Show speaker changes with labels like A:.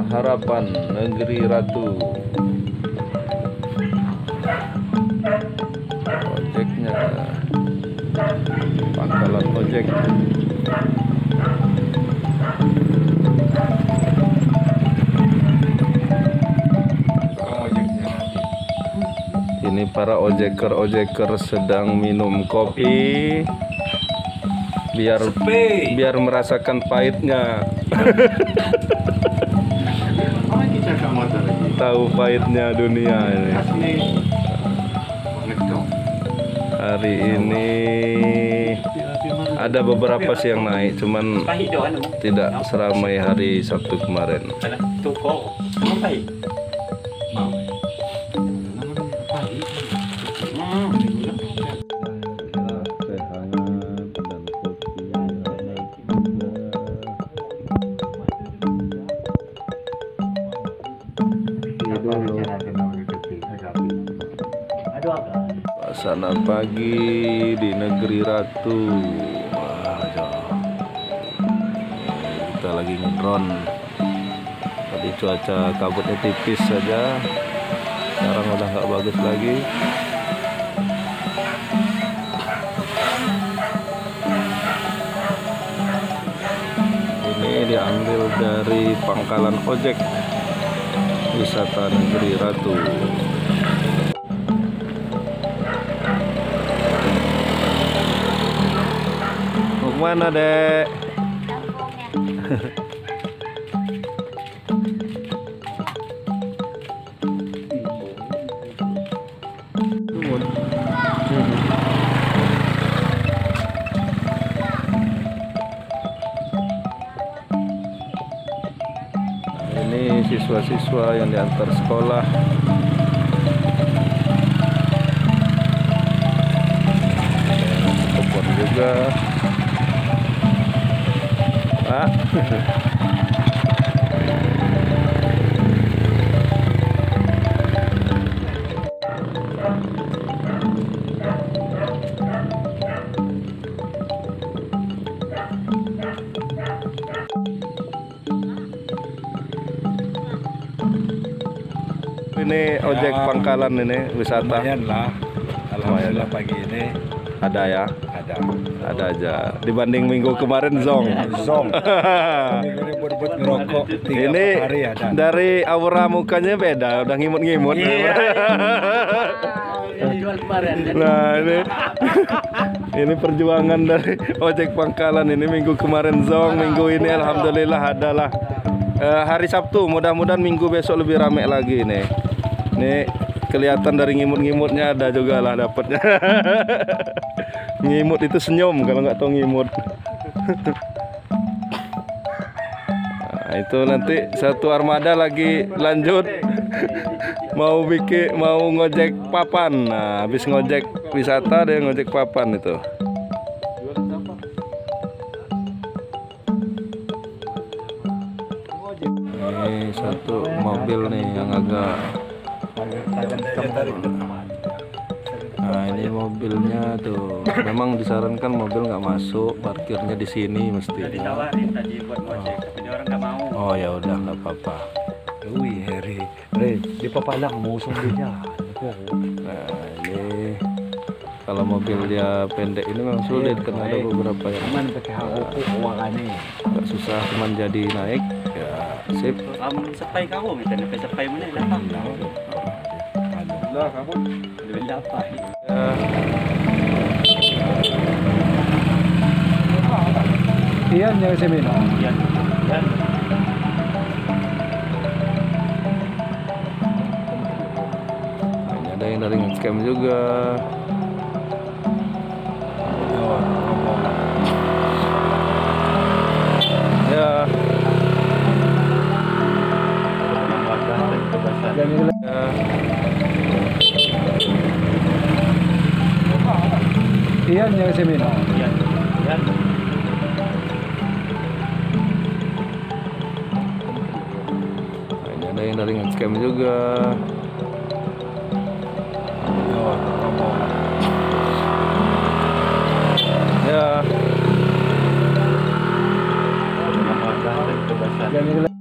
A: Harapan Negeri Ratu. Ojeknya, pangkalan ojek. Ini para ojeker sedang minum kopi biar merasakan pahitnya. Tahu pahitnya dunia ini. Hari ini ada beberapa sih yang naik, cuman tidak seramai hari Sabtu kemarin. Suasana pagi di Negeri Ratu. Kita lagi ngedrone. Tadi cuaca kabutnya tipis saja, sekarang udah nggak bagus lagi. Ini diambil dari pangkalan ojek wisata Negeri Ratu. Mana dek? Ini siswa-siswa yang diantar sekolah. Telepon juga. Ini ojek pangkalan ini wisata.
B: Lumayan lah. Alhamdulillah pagi ini
A: ada ya. Ada aja dibanding minggu kemarin zong.
B: Minggu ini buat ngerokok 3 hari ada.
A: Dari aura mukanya beda, udah ngimut-ngimut. Nah ini perjuangan dari ojek pangkalan ini. Minggu kemarin zong, minggu ini alhamdulillah adalah hari Sabtu. Mudah-mudahan minggu besok lebih ramai lagi nih. Nih kelihatan dari ngimut-ngimutnya ada juga lah dapatnya. Ngimut itu senyum kalau nggak tahu ngimut. Nah, itu nanti satu armada lagi lanjut mau ngojek papan. Nah, habis ngojek wisata ada yang ngojek papan itu. Ini satu mobil nih yang agak. Nah ini mobilnya tuh, memang disarankan mobil nggak masuk, parkirnya di sini mesti.
C: Ditawarin tadi buat ngojek, tapi dia orang nggak mau.
A: Oh ya udah nggak apa-apa.
B: Wih Heri, di Papalang mau dia.
A: Nah ini kalau mobil dia pendek ini memang sulit karena ada beberapa yang agak susah, cuman jadi naik ya sip.
C: Sepai kamu, misalnya sepai mana lapang.
B: Lah kamu
C: Lebih lapang.
B: Iyan yang semina.
C: Iya.
A: Ada yang dari ngecam juga. Ya.
B: Iyan yang semina.
C: Iya.
A: Ada yang dari ngecam juga.
B: Oh, ngomong.
A: Ya.
C: Ada kebebasan.